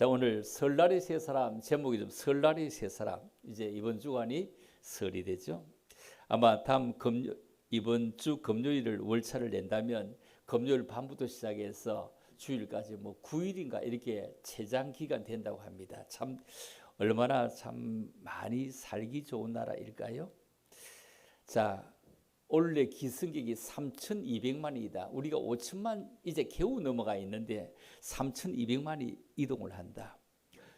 자, 오늘 설날의 세 사람 제목이 좀 설날의 세 사람. 이제 이번 주간이 설이 되죠. 아마 이번 주 금요일을 월차를 낸다면 금요일 밤부터 시작해서 주일까지 뭐 9일인가 이렇게 최장 기간 된다고 합니다. 참 얼마나 참 많이 살기 좋은 나라일까요? 자, 올해 기승객이 3,200만이다. 우리가 5천만 이제 겨우 넘어가 있는데 3,200만이 이동을 한다.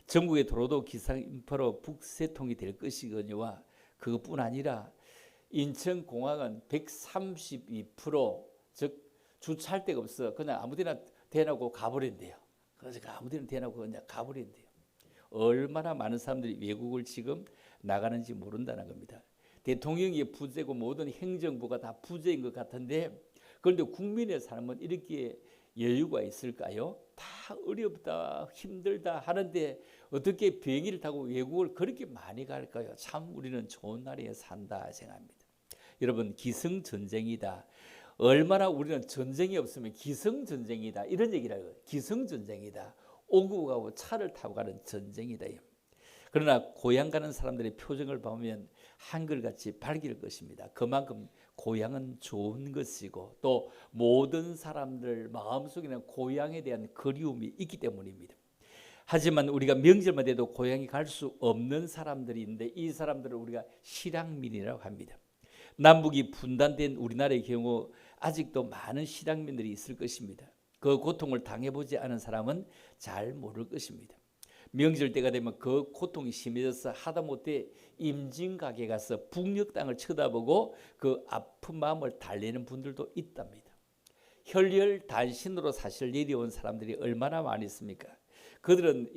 전국의 도로도 기상인프로 북새통이 될 것이거니와 그것뿐 아니라 인천공항은 132%, 즉 주차할 데가 없어. 그냥 아무데나 대놓고 가버린대요. 그래서 아무데나 대놓고 그냥 가버린대요. 얼마나 많은 사람들이 외국을 지금 나가는지 모른다는 겁니다. 대통령이 부재고 모든 행정부가 다 부재인 것 같은데, 그런데 국민의 삶은 이렇게 여유가 있을까요? 다 어렵다 힘들다 하는데 어떻게 비행기를 타고 외국을 그렇게 많이 갈까요? 참 우리는 좋은 나라에 산다 생각합니다. 여러분, 기승전쟁이다. 얼마나 우리는 전쟁이 없으면 기승전쟁이다 이런 얘기를 해요. 기승전쟁이다. 오고 가고 차를 타고 가는 전쟁이다. 그러나 고향 가는 사람들의 표정을 보면 한결같이 밝을 것입니다. 그만큼 고향은 좋은 것이고 또 모든 사람들 마음속에는 고향에 대한 그리움이 있기 때문입니다. 하지만 우리가 명절만 돼도 고향에 갈 수 없는 사람들이 있는데 이 사람들을 우리가 실향민이라고 합니다. 남북이 분단된 우리나라의 경우 아직도 많은 실향민들이 있을 것입니다. 그 고통을 당해보지 않은 사람은 잘 모를 것입니다. 명절 때가 되면 그 고통이 심해져서 하다못해 임진각에 가서 북녘 땅을 쳐다보고 그 아픈 마음을 달래는 분들도 있답니다. 혈혈단신으로 사실 내려온 사람들이 얼마나 많이 있습니까? 그들은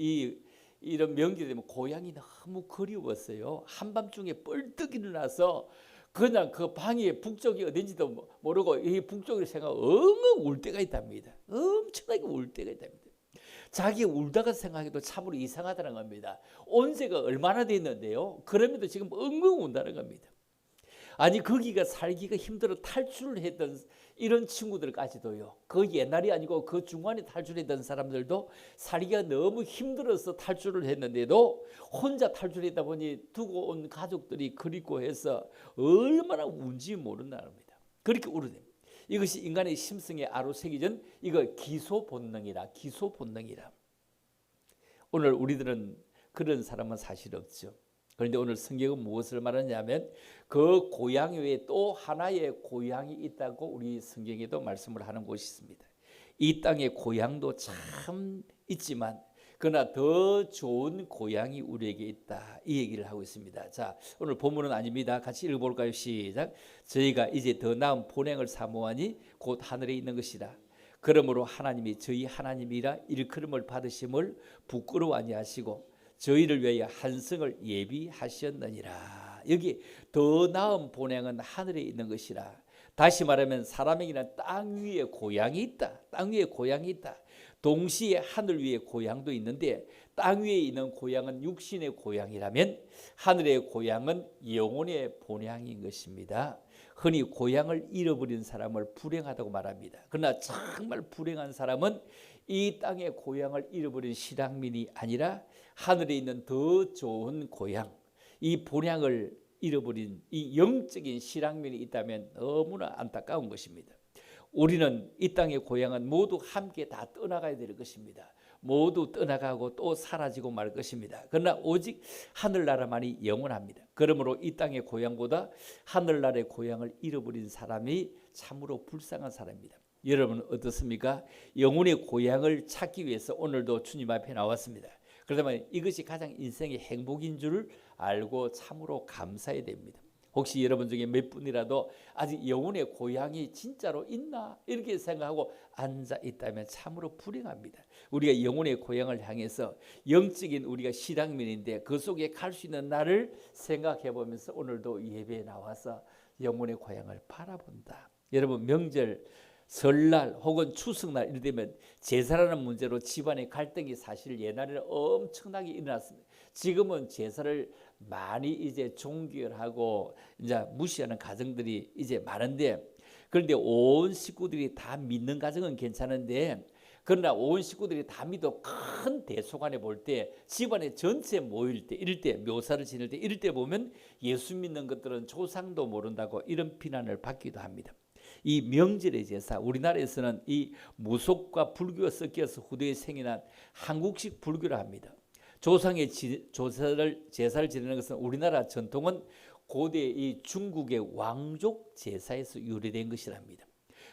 이런 명절이 되면 고향이 너무 그리웠어요. 한밤중에 뻘떡 일어나서 그냥 그 방에 북쪽이 어딘지도 모르고 이 북쪽을 생각하고 엉엉 울 때가 있답니다. 엄청나게 울 때가 있답니다. 자기 울다가 생각해도 참으로 이상하다는 겁니다. 온세가 얼마나 됐는데요. 그럼에도 지금 엉엉 운다는 겁니다. 아니 거기가 살기가 힘들어 탈출을 했던 이런 친구들까지도요. 그 옛날이 아니고 그 중간에 탈출했던 사람들도 살기가 너무 힘들어서 탈출을 했는데도 혼자 탈출했다 보니 두고 온 가족들이 그립고 해서 얼마나 운지 모른다는 겁니다. 그렇게 울어냅니다. 이것이 인간의 심성에 아로새기전 이거 기소본능이라. 기소본능이라. 오늘 우리들은 그런 사람은 사실 없죠. 그런데 오늘 성경은 무엇을 말하냐면 그 고향 외에 또 하나의 고향이 있다고 우리 성경에도 말씀을 하는 곳이 있습니다. 이 땅의 고향도 참 있지만 그러나 더 좋은 고향이 우리에게 있다. 이 얘기를 하고 있습니다. 자, 오늘 본문은 아닙니다. 같이 읽어볼까요? 시작. 저희가 이제 더 나은 본향을 사모하니 곧 하늘에 있는 것이라. 그러므로 하나님이 저희 하나님이라 일컬음을 받으심을 부끄러워 아니하시고 저희를 위하여 한 성을 예비하셨느니라. 여기 더 나은 본향은 하늘에 있는 것이라. 다시 말하면 사람에게는 땅 위에 고향이 있다. 땅 위에 고향이 있다. 동시에 하늘 위에 고향도 있는데 땅 위에 있는 고향은 육신의 고향이라면 하늘의 고향은 영혼의 본향인 것입니다. 흔히 고향을 잃어버린 사람을 불행하다고 말합니다. 그러나 정말 불행한 사람은 이 땅의 고향을 잃어버린 실향민이 아니라 하늘에 있는 더 좋은 고향, 이 본향을 잃어버린 이 영적인 실향민이 있다면 너무나 안타까운 것입니다. 우리는 이 땅의 고향은 모두 함께 다 떠나가야 될 것입니다. 모두 떠나가고 또 사라지고 말 것입니다. 그러나 오직 하늘나라만이 영원합니다. 그러므로 이 땅의 고향보다 하늘나라의 고향을 잃어버린 사람이 참으로 불쌍한 사람입니다. 여러분 어떻습니까? 영혼의 고향을 찾기 위해서 오늘도 주님 앞에 나왔습니다. 그렇다면 이것이 가장 인생의 행복인 줄 알고 참으로 감사해야 됩니다. 혹시 여러분 중에 몇 분이라도 아직 영혼의 고향이 진짜로 있나 이렇게 생각하고 앉아 있다면 참으로 불행합니다. 우리가 영혼의 고향을 향해서 영적인 우리가 실향민인데 그 속에 갈 수 있는 나를 생각해 보면서 오늘도 예배에 나와서 영혼의 고향을 바라본다. 여러분 명절 설날 혹은 추석날 이럴 때면 제사라는 문제로 집안의 갈등이 사실 옛날에는 엄청나게 일어났습니다. 지금은 제사를 많이 이제 종결하고 이제 무시하는 가정들이 이제 많은데, 그런데 온 식구들이 다 믿는 가정은 괜찮은데 그러나 온 식구들이 다 믿어 큰 대소관에 볼 때, 집안에 전체 모일 때, 이럴 때 묘사를 지낼 때, 이럴 때 보면 예수 믿는 것들은 조상도 모른다고 이런 비난을 받기도 합니다. 이 명절의 제사, 우리나라에서는 이 무속과 불교가 섞여서 후대에 생겨난 한국식 불교라 합니다. 조상의 제사를 지내는 것은 우리나라 전통은 고대 이 중국의 왕족 제사에서 유래된 것이랍니다.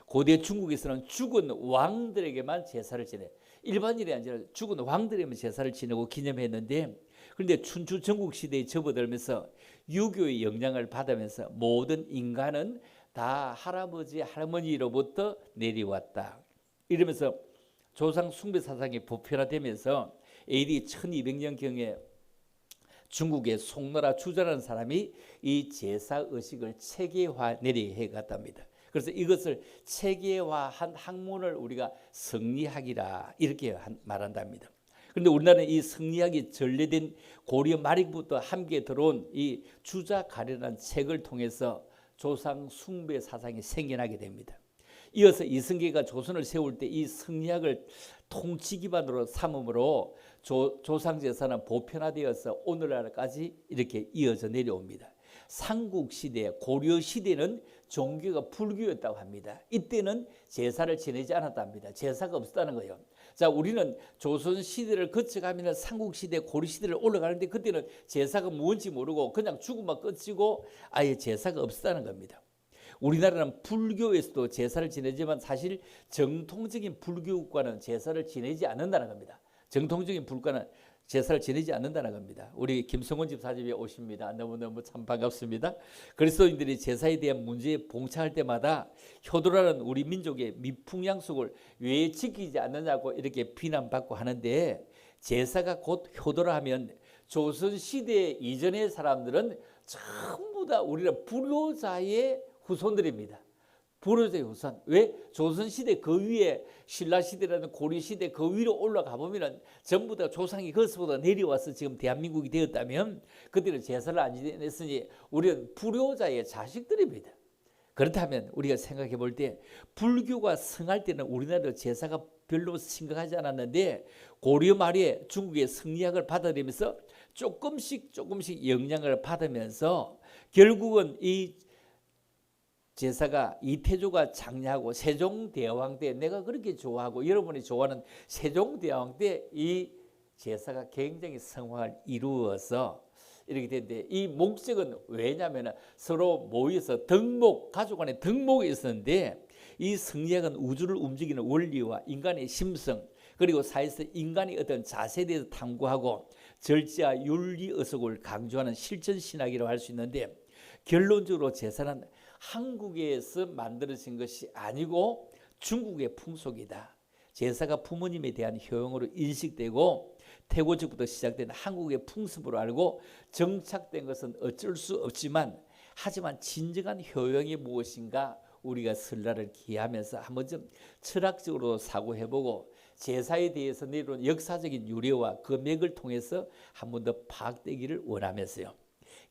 고대 중국에서는 죽은 왕들에게만 제사를 지내, 일반인이 아니라 죽은 왕들에게만 제사를 지내고 기념했는데, 그런데 춘추 전국시대에 접어들면서 유교의 영향을 받으면서 모든 인간은 다 할아버지 할머니로부터 내려왔다, 이러면서 조상 숭배 사상이 보편화되면서 AD 1200년경에 중국의 송나라 주자라는 사람이 이 제사 의식을 체계화 내리해 갔답니다. 그래서 이것을 체계화한 학문을 우리가 성리학이라 이렇게 말한답니다. 그런데 우리나라는 이 성리학이 전래된 고려 말기부터 함께 들어온 이 주자가래라는 책을 통해서 조상 숭배 사상이 생겨나게 됩니다. 이어서 이성계가 조선을 세울 때 이 성리학을 통치 기반으로 삼음으로 조상 제사는 보편화되어서 오늘날까지 이렇게 이어져 내려옵니다. 삼국시대, 고려시대는 종교가 불교였다고 합니다. 이때는 제사를 지내지 않았답니다. 제사가 없었다는 거예요. 자, 우리는 조선시대를 거쳐가면 삼국시대, 고려시대를 올라가는데 그때는 제사가 뭔지 모르고 그냥 죽음만 끝이고 아예 제사가 없었다는 겁니다. 우리나라는 불교에서도 제사를 지내지만 사실 정통적인 불교과는 제사를 지내지 않는다는 겁니다. 정통적인 불교는 제사를 지내지 않는다는 겁니다. 우리 김성원 집사님이 오십니다. 너무너무 참 반갑습니다. 그리스도인들이 제사에 대한 문제에 봉착할 때마다 효도라는 우리 민족의 미풍양속을 왜 지키지 않느냐고 이렇게 비난받고 하는데, 제사가 곧 효도라 하면 조선시대 이전의 사람들은 전부 다 우리는 불효자의 후손들입니다. 불효자의 후손. 왜? 조선시대 그 위에 신라시대라는 고려시대 그 위로 올라가 보면 전부 다 조상이 거기서보다 내려와서 지금 대한민국이 되었다면 그때는 제사를 안 지냈으니 우리는 불효자의 자식들입니다. 그렇다면 우리가 생각해 볼 때 불교가 성할 때는 우리나라 제사가 별로 심각하지 않았는데 고려 말에 중국의 성리학을 받아들이면서 조금씩 영향을 받으면서 결국은 이 제사가 이태조가 장려하고 세종대왕 때, 내가 그렇게 좋아하고 여러분이 좋아하는 세종대왕 때 이 제사가 굉장히 성화를 이루어서 이렇게 됐는데, 이 목적은 왜냐하면 서로 모여서 덕목, 가족 안에 덕목이 있었는데 이 성리학은 우주를 움직이는 원리와 인간의 심성, 그리고 사회에서 인간의 어떤 자세에 대해서 탐구하고 절제와 윤리 의식을 강조하는 실천 신학이라고 할 수 있는데, 결론적으로 제사는 한국에서 만들어진 것이 아니고 중국의 풍속이다. 제사가 부모님에 대한 효용으로 인식되고 태고적부터 시작된 한국의 풍습으로 알고 정착된 것은 어쩔 수 없지만, 하지만 진정한 효용이 무엇인가 우리가 설날을 기하면서 한번 좀 철학적으로 사고해보고 제사에 대해서 내려온 역사적인 유래와 그 맥을 통해서 한 번 더 파악되기를 원하면서요.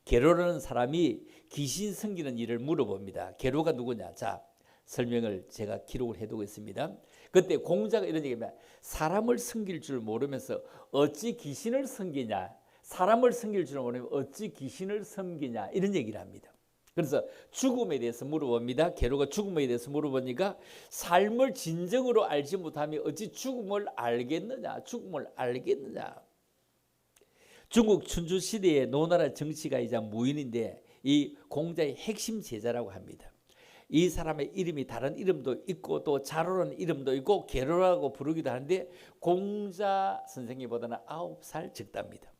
게로라는 사람이 귀신 섬기는 일을 물어봅니다. 게로가 누구냐? 자, 설명을 제가 기록을 해두고 있습니다. 그때 공자가 이런 얘기입니다. 사람을 섬길 줄 모르면서 어찌 귀신을 섬기냐? 사람을 섬길 줄 모르면 어찌 귀신을 섬기냐? 이런 얘기를 합니다. 그래서 죽음에 대해서 물어봅니다. 게로가 죽음에 대해서 물어보니까 삶을 진정으로 알지 못하면 어찌 죽음을 알겠느냐? 죽음을 알겠느냐? 중국 춘추 시대의 노나라 정치가이자 무인인데 이 공자의 핵심 제자라고 합니다. 이 사람의 이름이 다른 이름도 있고 또 자로라는 이름도 있고 게로라고 부르기도 하는데 공자 선생님보다는 9살 적답니다.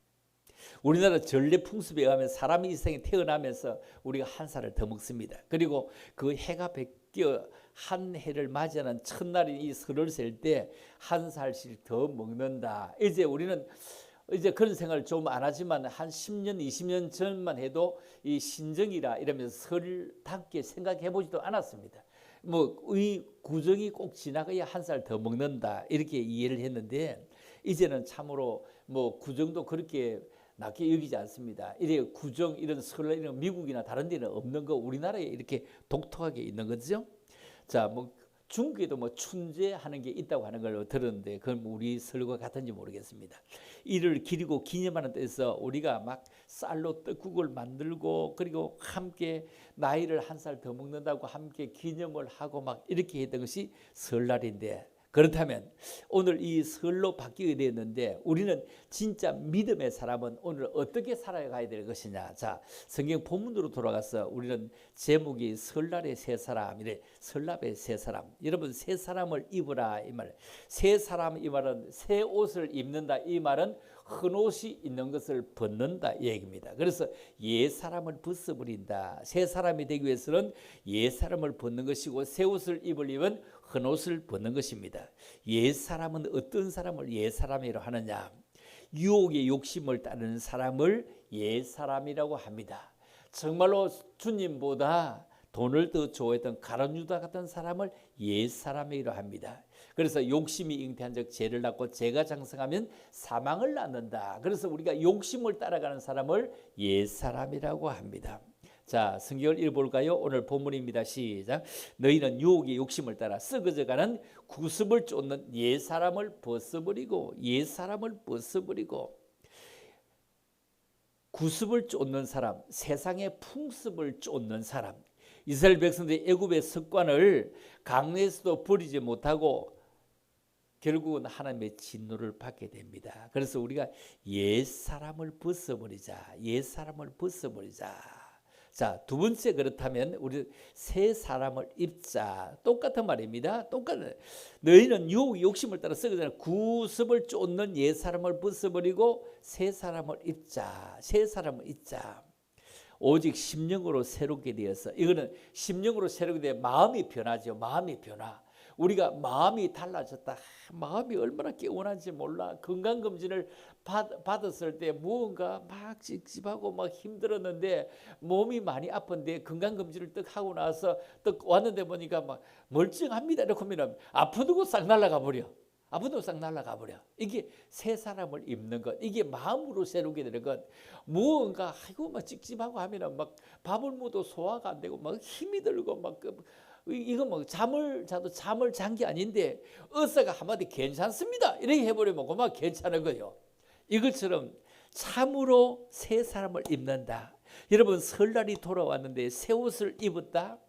우리나라 전래 풍습에 의하면 사람이 이 세상에 태어나면서 우리가 한 살을 더 먹습니다. 그리고 그 해가 바뀌어 한 해를 맞이하는 첫날인 이 설을 셀 때 한 살씩 더 먹는다. 이제 우리는 이제 그런 생각을 좀 안 하지만 한 10년, 20년 전만 해도 이 신정이라 이러면서 설답게 생각해 보지도 않았습니다. 뭐 이 구정이 꼭 지나가야 한 살 더 먹는다 이렇게 이해를 했는데, 이제는 참으로 뭐 구정도 그렇게 낮게 여기지 않습니다. 이래 구정 이런 설날 이런 미국이나 다른 데는 없는 거 우리나라에 이렇게 독특하게 있는 거죠. 자, 뭐 중국에도 뭐 춘제하는 게 있다고 하는 걸 들었는데 그건 우리 설과 같은지 모르겠습니다. 이를 기리고 기념하는 데서 우리가 막 쌀로 떡국을 만들고 그리고 함께 나이를 한 살 더 먹는다고 함께 기념을 하고 막 이렇게 했던 것이 설날인데, 그렇다면 오늘 이 설로 바뀌게 되었는데 우리는 진짜 믿음의 사람은 오늘 어떻게 살아가야 될 것이냐. 자, 성경 본문으로 돌아가서 우리는 제목이 설날의 새 사람이래. 설날의 새 사람. 여러분, 새 사람을 입으라 이 말. 새 사람 이 말은 새 옷을 입는다 이 말은 헌옷이 있는 것을 벗는다 이 얘기입니다. 그래서 옛 사람을 벗어버린다. 새 사람이 되기 위해서는 옛 사람을 벗는 것이고 새 옷을 입으려면 헌옷을 벗는 것입니다. 옛 사람은 어떤 사람을 옛 사람이라고 하느냐? 유혹의 욕심을 따르는 사람을 옛 사람이라고 합니다. 정말로 주님보다 돈을 더 좋아했던 가룟 유다 같은 사람을 옛 사람이라고 합니다. 그래서 욕심이 잉태한 적 죄를 낳고 죄가 장성하면 사망을 낳는다. 그래서 우리가 욕심을 따라가는 사람을 옛 사람이라고 합니다. 자, 성경을 읽어볼까요? 오늘 본문입니다. 시작. 너희는 유혹의 욕심을 따라 썩어져가는 구습을 쫓는 옛 사람을 벗어버리고, 옛 사람을 벗어버리고. 구습을 쫓는 사람, 세상의 풍습을 쫓는 사람. 이스라엘 백성들이 애굽의 습관을 강내에서도 버리지 못하고 결국은 하나님의 진노를 받게 됩니다. 그래서 우리가 옛 사람을 벗어버리자. 옛 사람을 벗어버리자. 자, 두 번째, 그렇다면 우리 새 사람을 입자. 똑같은 말입니다. 똑같은. 너희는 유혹 욕심을 따라 썩어지는 구습을 쫓는 옛 사람을 벗어버리고 새 사람을 입자. 새 사람을 입자. 오직 심령으로 새롭게 되어서, 이거는 심령으로 새롭게 되어 마음이 변하죠. 마음이 변화. 우리가 마음이 달라졌다. 마음이 얼마나 개운한지 몰라. 건강검진을 받았을 때 무언가 막 찝찝하고 막 힘들었는데 몸이 많이 아픈데 건강검진을 딱 하고 나서 딱 왔는데 보니까 막 멀쩡합니다. 이렇게 하면 아프다고 싹 날아가 버려. 아프다고 싹 날아가 버려. 이게 새 사람을 입는 것. 이게 마음으로 새롭게 되는 것. 무언가 아이고 막 찝찝하고 하면 막 밥을 먹어도 소화가 안 되고 막 힘이 들고 막 이거 뭐 잠을 자도 잠을 잔 게 아닌데 의사가 한마디 괜찮습니다 이렇게 해버리면 그만 괜찮은 거예요. 이것처럼 참으로 새 사람을 입는다. 여러분, 설날이 돌아왔는데 새 옷을 입었다?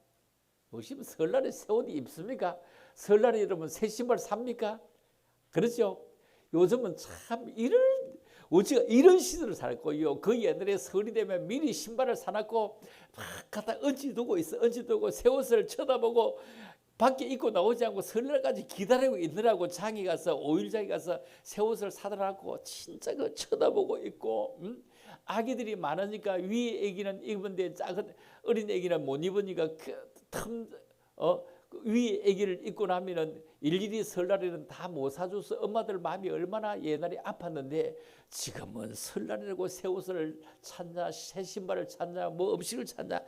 보시면 설날에 새 옷이 입습니까? 설날에 여러분 새 신발 삽니까? 그렇죠? 요즘은 참 우리가 이런 시대를 살고요. 그 옛날에 설이 되면 미리 신발을 사놨고 막 갖다 얹어두고 있어. 얹어두고 새 옷을 쳐다보고 밖에 입고 나오지 않고 설날까지 기다리고 있느라고 장에 가서 오일장에 가서 새 옷을 사들어놨고 진짜 그 쳐다보고 있고, 아기들이 많으니까 위에 애기는 입은데 작은 어린 애기는 못 입으니까 위에 애기를 입고 나면은 일일이 설날에는 다 못 사줘서 엄마들 마음이 얼마나 옛날에 아팠는데 지금은 설날이라고 새 옷을 찾냐, 새 신발을 찾냐, 뭐 음식을 찾냐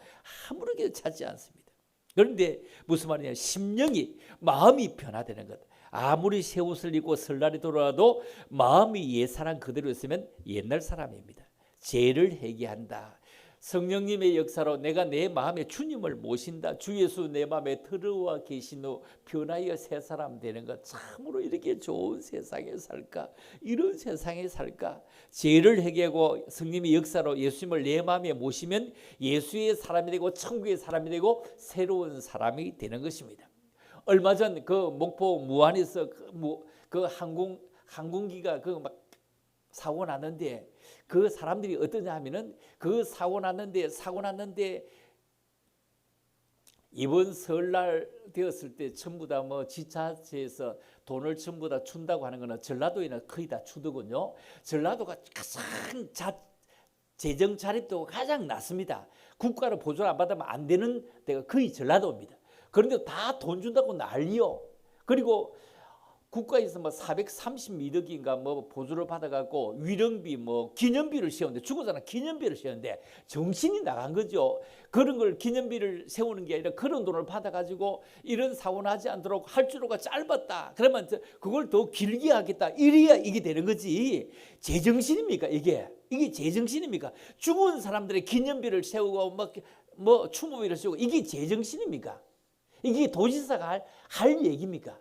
아무렇게도 찾지 않습니다. 그런데 무슨 말이냐, 심령이 마음이 변화되는 것. 아무리 새 옷을 입고 설날이 돌아와도 마음이 옛 사람 그대로 있으면 옛날 사람입니다. 죄를 회개한다. 성령님의 역사로 내가 내 마음에 주님을 모신다. 주 예수 내 마음에 들어와 계신 후 변하여 새 사람 되는 것. 참으로 이렇게 좋은 세상에 살까? 이런 세상에 살까? 죄를 회개하고 성령님의 역사로 예수님을 내 마음에 모시면 예수의 사람이 되고 천국의 사람이 되고 새로운 사람이 되는 것입니다. 얼마 전 그 목포 무안에서 그 항공기가 그 막 사고 났는데 그 사람들이 어떠냐 하면은 그 사고 났는데 이번 설날 되었을 때 전부 다 뭐 지자체에서 돈을 전부 다 준다고 하는 거는 전라도에는 거의 다 주더군요. 전라도가 가장 재정 자립도 가장 낮습니다. 국가로 보조를 안 받으면 안 되는 데가 거의 전라도입니다. 그런데 다 돈 준다고 난리요. 그리고 국가에서 뭐 430미덕인가 뭐 보조를 받아갖고 위령비 뭐 기념비를 세우는데 죽었잖아. 기념비를 세우는데 정신이 나간 거죠. 그런 걸 기념비를 세우는 게 아니라 그런 돈을 받아가지고 이런 사고 나지 않도록 할주로가 짧았다. 그러면 그걸 더 길게 하겠다. 이래야 이게 되는 거지. 제정신입니까 이게? 이게 제정신입니까? 죽은 사람들의 기념비를 세우고 뭐 추모비를 세우고 이게 제정신입니까? 이게 도지사가 할 얘기입니까?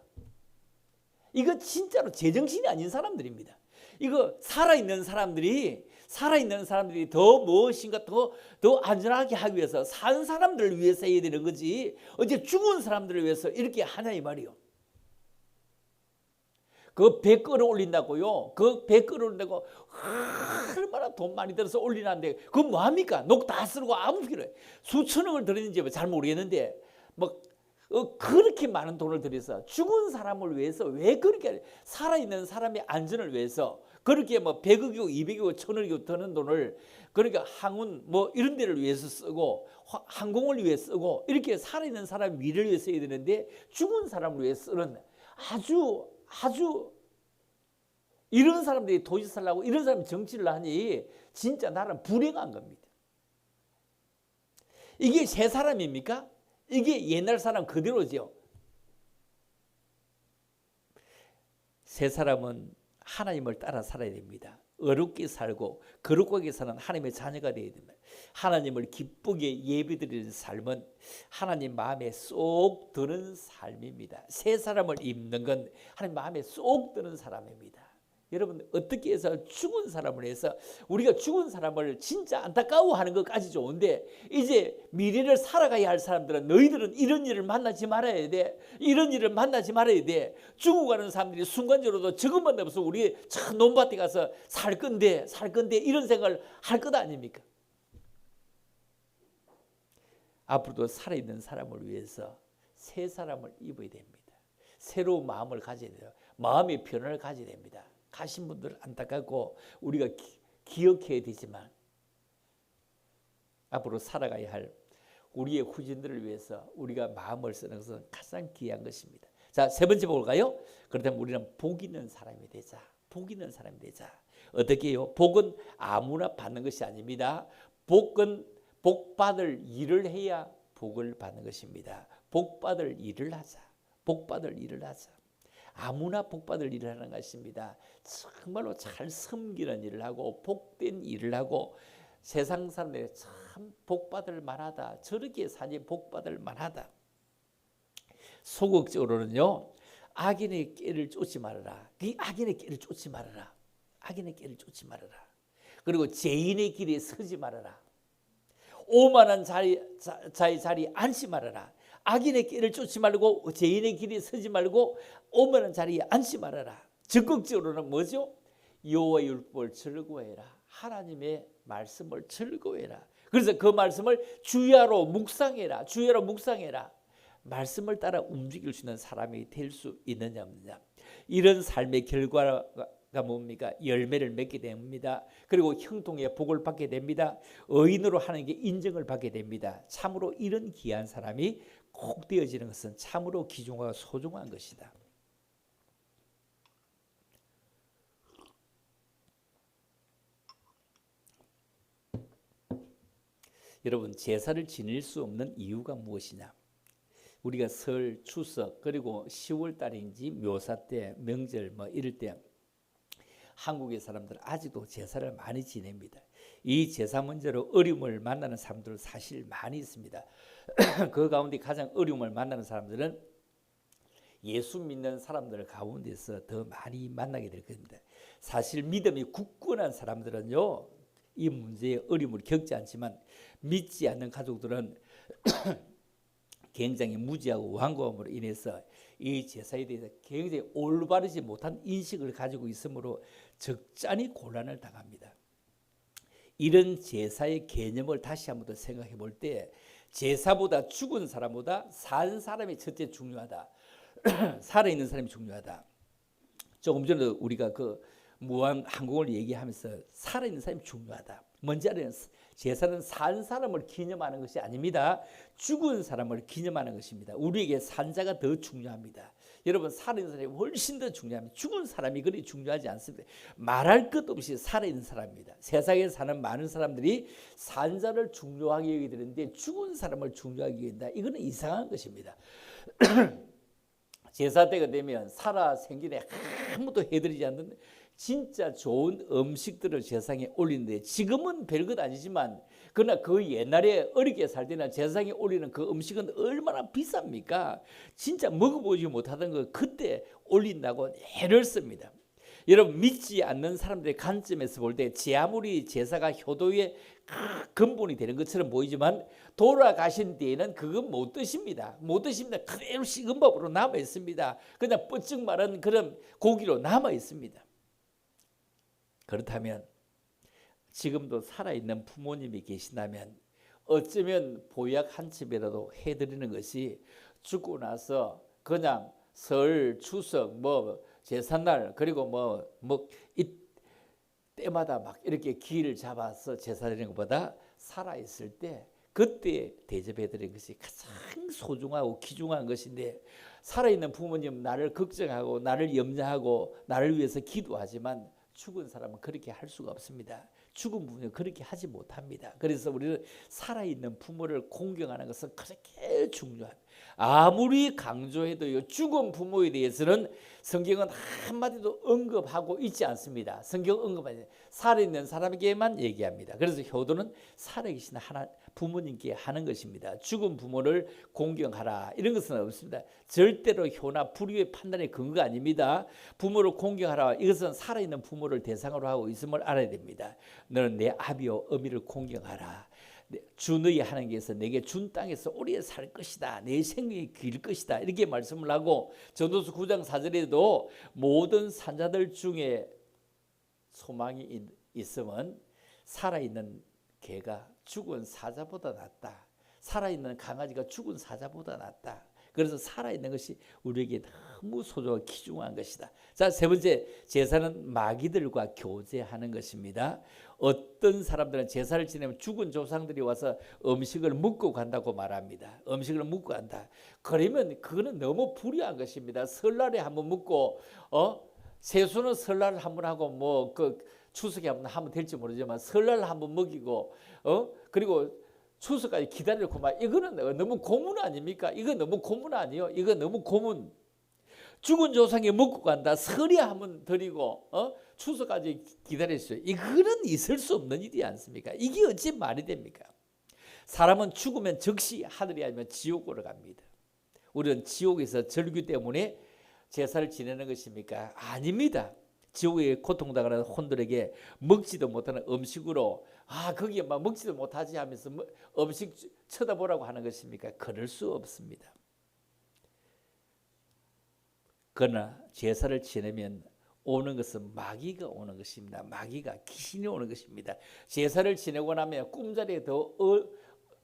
이거 진짜로 제정신이 아닌 사람들입니다. 이거 살아있는 사람들이 더 무엇인가 더 안전하게 하기 위해서 산 사람들을 위해서 해야 되는 거지, 어제 죽은 사람들을 위해서 이렇게 하냐 이 말이요. 그 배 끌어올린다고요. 그 배 끌어올린다고 얼마나 돈 많이 들어서 올리는데 그거 뭐합니까? 녹 다 쓰고 아무 필요해. 수천억을 들였는지 잘 모르겠는데 뭐 그렇게 많은 돈을 들여서 죽은 사람을 위해서 왜 그렇게 살아있는 사람의 안전을 위해서 그렇게 뭐 100억이고 200억이고 1000억이고 드는 돈을 그러니까 항운 뭐 이런 데를 위해서 쓰고 항공을 위해 쓰고 이렇게 살아있는 사람 미래를 위해서 써야 되는데 죽은 사람을 위해 쓰는 아주 이런 사람들이 도시 살라고 이런 사람이 정치를 하니 진짜 나는 불행한 겁니다. 이게 새 사람입니까? 이게 옛날 사람 그대로죠. 새 사람은 하나님을 따라 살아야 됩니다. 어렵게 살고 거룩하게 사는 하나님의 자녀가 되어야 됩니다. 하나님을 기쁘게 예배드리는 삶은 하나님 마음에 쏙 드는 삶입니다. 새 사람을 입는 건 하나님 마음에 쏙 드는 사람입니다. 여러분 어떻게 해서 죽은 사람을 해서 우리가 죽은 사람을 진짜 안타까워하는 것까지 좋은데 이제 미래를 살아가야 할 사람들은 너희들은 이런 일을 만나지 말아야 돼. 이런 일을 만나지 말아야 돼. 죽어가는 사람들이 순간적으로도 저것만 없어 우리 참 논밭에 가서 살 건데 이런 생각을 할 것 아닙니까? 앞으로도 살아있는 사람을 위해서 새 사람을 입어야 됩니다. 새로운 마음을 가져야 돼요. 마음의 변화를 가져야 됩니다. 가신 분들 안타깝고 우리가 기억해야 되지만 앞으로 살아가야 할 우리의 후진들을 위해서 우리가 마음을 쓰는 것은 가장 귀한 것입니다. 자, 세 번째 볼까요? 그렇다면 우리는 복 있는 사람이 되자. 복 있는 사람이 되자. 어떻게 해요? 복은 아무나 받는 것이 아닙니다. 복은 복 받을 일을 해야 복을 받는 것입니다. 복 받을 일을 하자. 복 받을 일을 하자. 아무나 복받을 일을 하는 것입니다. 정말로 잘 섬기는 일을 하고 복된 일을 하고 세상 사람들이 참 복받을 만하다. 저렇게 사니 복받을 만하다. 소극적으로는요. 악인의 깨를 쫓지 말아라. 악인의 깨를 쫓지 말아라. 악인의 깨를 쫓지 말아라. 그리고 죄인의 길에 서지 말아라. 오만한 자의 자리에 앉지 말아라. 악인의 길을 쫓지 말고 죄인의 길에 서지 말고 오만한 자리에 앉지 말아라. 적극적으로는 뭐죠? 여호와의 율법을 즐거워해라. 하나님의 말씀을 즐거워해라. 그래서 그 말씀을 주야로 묵상해라. 주야로 묵상해라. 말씀을 따라 움직일 수 있는 사람이 될 수 있느냐 없느냐. 이런 삶의 결과가 뭡니까? 열매를 맺게 됩니다. 그리고 형통의 복을 받게 됩니다. 의인으로 하나님께 인정을 받게 됩니다. 참으로 이런 귀한 사람이 꼭 되어지는 것은 참으로 귀중하고 소중한 것이다. 여러분 제사를 지낼 수 없는 이유가 무엇이냐? 우리가 설, 추석 그리고 10월 달인지 묘사 때 명절 뭐 이럴 때 한국의 사람들은 아직도 제사를 많이 지냅니다. 이 제사 문제로 어려움을 만나는 사람들 사실 많이 있습니다. 그 가운데 가장 어려움을 만나는 사람들은 예수 믿는 사람들 가운데서 더 많이 만나게 될 겁니다. 사실 믿음이 굳건한 사람들은요, 이 문제에 어려움을 겪지 않지만 믿지 않는 가족들은 굉장히 무지하고 완고함으로 인해서 이 제사에 대해서 굉장히 올바르지 못한 인식을 가지고 있으므로 적잖이 곤란을 당합니다. 이런 제사의 개념을 다시 한번 더 생각해 볼 때 제사보다 죽은 사람보다 산 사람이 첫째 중요하다. 살아있는 사람이 중요하다. 조금 전에 우리가 그 무한항공을 얘기하면서 살아있는 사람이 중요하다. 뭔지 알아요? 제사는 산 사람을 기념하는 것이 아닙니다. 죽은 사람을 기념하는 것입니다. 우리에게 산자가 더 중요합니다. 여러분 살아있는 사람이 훨씬 더 중요합니다. 죽은 사람이 그리 중요하지 않습니다. 말할 것 없이 살아있는 사람입니다. 세상에 사는 많은 사람들이 산자를 중요하게 여기게 되는데 죽은 사람을 중요하게 여긴다. 이거는 이상한 것입니다. 제사 때가 되면 살아 생전에 아무도 해드리지 않는 진짜 좋은 음식들을 제사상에 올리는데 지금은 별것 아니지만 그러나 그 옛날에 어렵게 살 때는 제사상에 올리는 그 음식은 얼마나 비쌉니까? 진짜 먹어보지 못하던 거 그때 올린다고 애를 씁니다. 여러분 믿지 않는 사람들의 관점에서 볼 때 제 아무리 제사가 효도의 근본이 되는 것처럼 보이지만 돌아가신 뒤에는 그건 못 드십니다. 못 드십니다. 그대로 식은 법으로 남아 있습니다. 그냥 뻗쩍 마른 그런 고기로 남아 있습니다. 그렇다면 지금도 살아있는 부모님이 계신다면 어쩌면 보약 한 첩이라도 해드리는 것이 죽고 나서 그냥 설, 추석, 제삿날 그리고 이 때마다 막 이렇게 기를 잡아서 제사 드리는 것보다 살아있을 때 그때 대접해 드리는 것이 가장 소중하고 귀중한 것인데 살아있는 부모님 나를 걱정하고 나를 염려하고 나를 위해서 기도하지만 죽은 사람은 그렇게 할 수가 없습니다. 죽은 부모는 그렇게 하지 못합니다. 그래서 우리는 살아있는 부모를 공경하는 것은 그렇게 중요한, 아무리 강조해도요 죽은 부모에 대해서는 성경은 한마디도 언급하고 있지 않습니다. 성경 언급하지 살아있는 사람에게만 얘기합니다. 그래서 효도는 살아계신 하나 부모님께 하는 것입니다. 죽은 부모를 공경하라 이런 것은 없습니다. 절대로 효나 불의의 판단의 근거가 아닙니다. 부모를 공경하라 이것은 살아있는 부모를 대상으로 하고 있음을 알아야 됩니다. 너는 내 아비와 어미를 공경하라. 주 너희 하나님께서 내게 준 땅에서 오래 살 것이다. 내 생명이 길 것이다. 이렇게 말씀을 하고 전도서 9장 4절에도 모든 산자들 중에 소망이 있으면 살아있는 개가 죽은 사자보다 낫다. 살아있는 강아지가 죽은 사자보다 낫다. 그래서 살아있는 것이 우리에게 너무 소중하고 귀중한 것이다. 자, 세 번째, 제사는 마귀들과 교제하는 것입니다. 어떤 사람들은 제사를 지내면 죽은 조상들이 와서 음식을 먹고 간다고 말합니다. 음식을 먹고 간다. 그러면 그거는 너무 불의한 것입니다. 설날에 한번 먹고 세수는 설날 한번 하고 추석에 한번 하면 될지 모르지만 설날 한번 먹이고 그리고 추석까지 기다리고 막 이거는 너무 고문 아닙니까? 이거 너무 고문 아니에요? 이거 너무 고문. 죽은 조상이 먹고 간다. 설이 한번 드리고 추석까지 기다렸어요. 이거는 있을 수 없는 일이 않습니까? 이게 어찌 말이 됩니까? 사람은 죽으면 즉시 하늘이 아니면 지옥으로 갑니다. 우리는 지옥에서 절규 때문에 제사를 지내는 것입니까? 아닙니다. 지옥에 고통당하는 혼들에게 먹지도 못하는 음식으로 거기에 막 먹지도 못하지 하면서 음식 쳐다보라고 하는 것입니까? 그럴 수 없습니다. 그러나 제사를 지내면 오는 것은 마귀가 오는 것입니다. 마귀가 귀신이 오는 것입니다. 제사를 지내고 나면 꿈자리에 더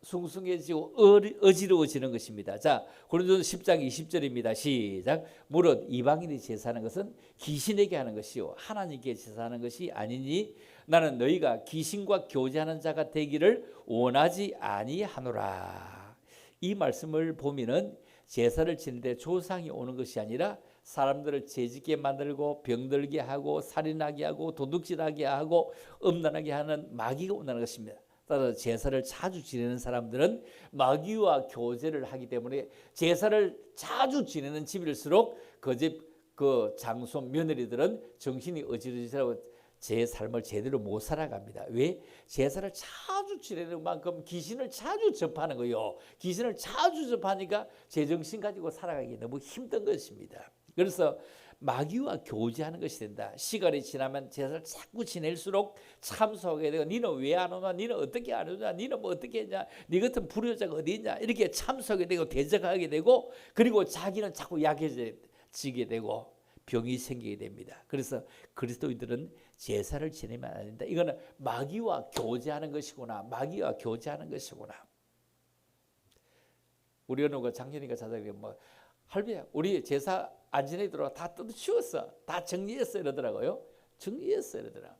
숭숭해지고 어지러워지는 것입니다. 자, 고린도서 10장 20절입니다. 시작. 무릇 이방인이 제사하는 것은 귀신에게 하는 것이요 하나님께 제사하는 것이 아니니 나는 너희가 귀신과 교제하는 자가 되기를 원하지 아니하노라. 이 말씀을 보면은 제사를 지내는데 조상이 오는 것이 아니라 사람들을 죄짓게 만들고 병들게 하고 살인하게 하고 도둑질하게 하고 음란하게 하는 마귀가 온다는 것입니다. 따라서 제사를 자주 지내는 사람들은 마귀와 교제를 하기 때문에 제사를 자주 지내는 집일수록 그 집 그 장손 며느리들은 정신이 어지러지라고 제 삶을 제대로 못 살아갑니다. 왜? 제사를 자주 지내는 만큼 귀신을 자주 접하는 거요. 귀신을 자주 접하니까 제정신 가지고 살아가기 너무 힘든 것입니다. 그래서 마귀와 교제하는 것이 된다. 시간이 지나면 제사를 자꾸 지낼수록 참소하게 되고 니는 왜 안 오냐? 니는 어떻게 안 오냐? 니는 뭐 어떻게 했냐? 니 같은 불효자가 어디 있냐? 이렇게 참소하게 되고 대적하게 되고 그리고 자기는 자꾸 약해지게 되고 병이 생기게 됩니다. 그래서 그리스도인들은 제사를 지내면 안 된다. 이거는 마귀와 교제하는 것이구나. 마귀와 교제하는 것이구나. 우리 어느 장년이가 자자기 할배야 우리 제사 안 지내도록 다 뜯어치웠어. 다 정리했어 이러더라고요. 정리했어 이러더라.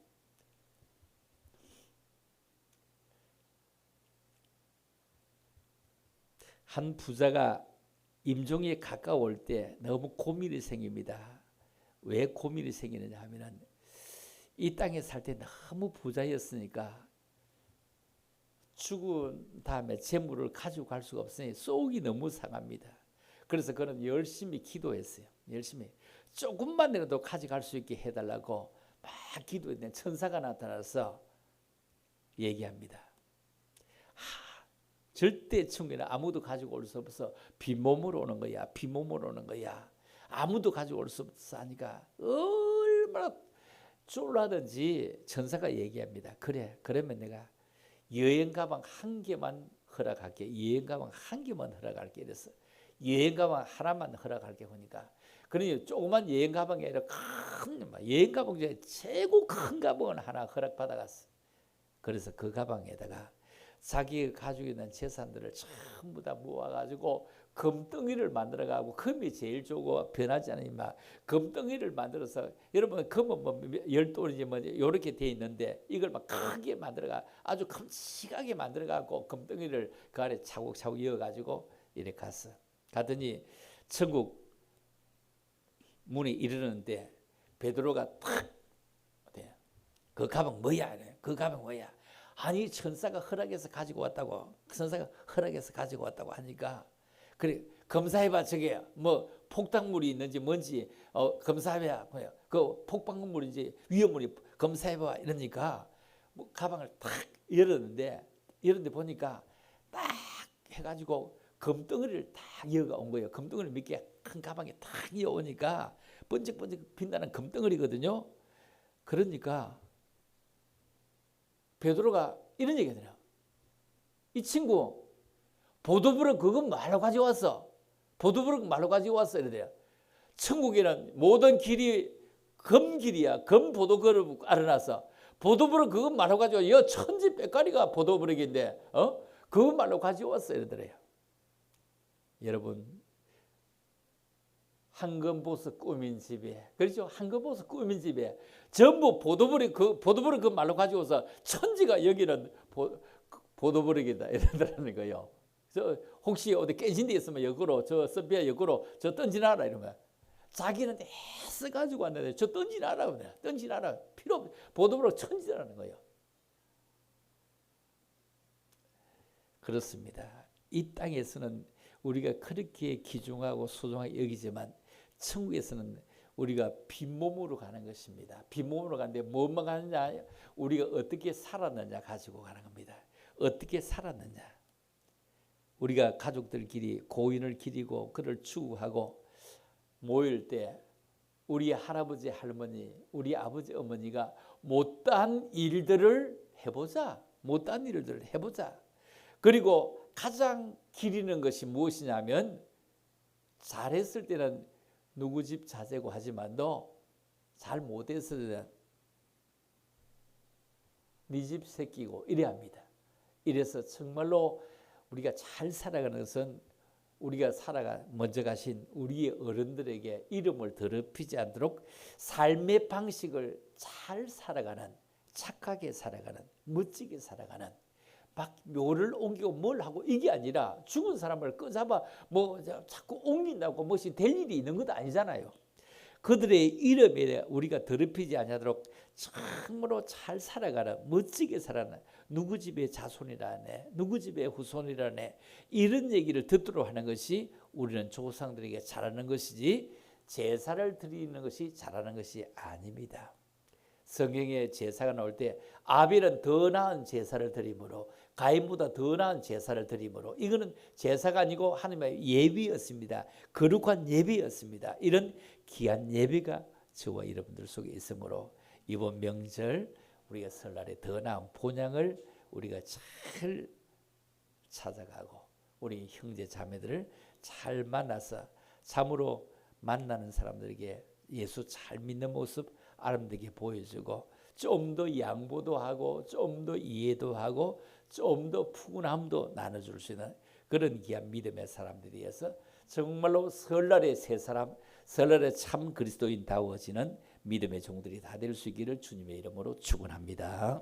한 부자가 임종에 가까울 때 너무 고민이 생깁니다. 왜 고민이 생기느냐 하면은 이 땅에 살 때 너무 부자였으니까 죽은 다음에 재물을 가지고 갈 수가 없으니 속이 너무 상합니다. 그래서 그는 열심히 기도했어요. 열심히 조금만이라도 가져갈 수 있게 해달라고 막 기도했는데 천사가 나타나서 얘기합니다. 절대 천국에는 아무도 가지고 올 수 없어. 빈몸으로 오는 거야. 빈몸으로 오는 거야. 아무도 가지고 올 수 없어 하니까 얼마나 쫄라든지 천사가 얘기합니다. 그래, 그러면 내가 여행 가방 한 개만 허락할게. 여행 가방 한 개만 허락할게. 이랬어. 여행 가방 하나만 허락할게 보니까. 그러니 조그만 여행 가방이 아니라 큰 여행 가방 중에 최고 큰 가방을 하나 허락받아갔어. 그래서 그 가방에다가 자기가 가지고 있는 재산들을 전부 다 모아가지고 금덩이를 만들어가고, 금이 제일 좋고 변하지 않으니 막 금덩이를 만들어서, 여러분 금은 뭐 10돈이지 뭐 이렇게 돼 있는데 이걸 막 크게 만들어가 아주 큼직하게 만들어가고 금덩이를 그 안에 차곡차곡 이어가지고 이렇게 갔어. 가더니 천국 문에 이르는데 베드로가 탁, 그 가방 뭐야? 그 가방 뭐야? 아니 천사가 허락해서 가지고 왔다고. 천사가 허락해서 가지고 왔다고 하니까, 그래 검사해봐. 저게 뭐 폭탄물이 있는지 뭔지 검사해봐. 뭐야 그 폭발물인지 위험물이 검사해봐. 이러니까 뭐 가방을 탁 열었는데 보니까 딱 해가지고 금덩어리를 딱 이어가 온 거예요. 금덩어리 몇 개 큰 가방에 딱 이어오니까 번쩍번쩍 빛나는 금덩어리거든요. 그러니까 베드로가 이런 얘기 하더라. 이 친구 보도블럭 그건 말로 가져왔어. 보도블럭 말로 가져왔어. 이러더라. 천국에는 모든 길이 금길이야. 금보도블럭 알아놨어. 보도블럭 그건 말로 가져와. 여 천지 빽가리가 보도블럭인데 그건 말로 가져왔어. 이러더래요. 여러분, 황금보석 꾸민 집에, 그렇죠? 황금보석 꾸민 집에 전부 보도블럭 그 말로 가지고서 천지가 여기는 보도블럭이다 이러더라는 거예요. 저 혹시 어디 깨진 데 있으면 역으로 저 서비아 역으로 저 던지나라 이러면, 자기는 애써 가지고 왔는데 저 던지나라 그래. 던지나라 필요 없. 보도블럭 천지라는 거예요. 그렇습니다. 이 땅에서는 우리가 그렇게 귀중하고 소중하게 여기지만 천국에서는 우리가 빈몸으로 가는 것입니다. 빈몸으로 가는데 뭐만 가느냐? 우리가 어떻게 살았느냐 가지고 가는 겁니다. 어떻게 살았느냐. 우리가 가족들끼리 고인을 기리고 그를 추구하고 모일 때 우리 할아버지 할머니, 우리 아버지 어머니가 못한 일들을 해보자. 못한 일들을 해보자. 그리고 가장 기리는 것이 무엇이냐면, 잘했을 때는 누구 집 자제고 하지만도 잘 못했을 때는 네 집 새끼고 이래야 합니다. 이래서 정말로 우리가 잘 살아가는 것은 우리가 먼저 가신 우리의 어른들에게 이름을 더럽히지 않도록 삶의 방식을 잘 살아가는, 착하게 살아가는, 멋지게 살아가는, 막 묘를 옮기고 뭘 하고 이게 아니라 죽은 사람을 끄잡아 뭐 자꾸 옮긴다고 무엇이 될 일이 있는 것도 아니잖아요. 그들의 이름에 우리가 더럽히지 않도록 참으로 잘 살아가는, 멋지게 살아가는, 누구 집의 자손이라네, 누구 집의 후손이라네, 이런 얘기를 듣도록 하는 것이 우리는 조상들에게 잘하는 것이지 제사를 드리는 것이 잘하는 것이 아닙니다. 성경에 제사가 나올 때 아벨은 더 나은 제사를 드림으로, 가인보다 더 나은 제사를 드림으로, 이거는 제사가 아니고 하나님의 예비였습니다. 거룩한 예비였습니다. 이런 귀한 예비가 저와 여러분들 속에 있으므로 이번 명절 우리가 설날에 더 나은 본향을 우리가 잘 찾아가고 우리 형제 자매들을 잘 만나서 참으로 만나는 사람들에게 예수 잘 믿는 모습 아름답게 보여주고, 좀 더 양보도 하고 좀 더 이해도 하고 좀 더 푸근함도 나눠줄 수 있는 그런 귀한 믿음의 사람들이어서 정말로 설날의 새 사람, 설날에 참 그리스도인다워지는 믿음의 종들이 다 될 수 있기를 주님의 이름으로 축원합니다.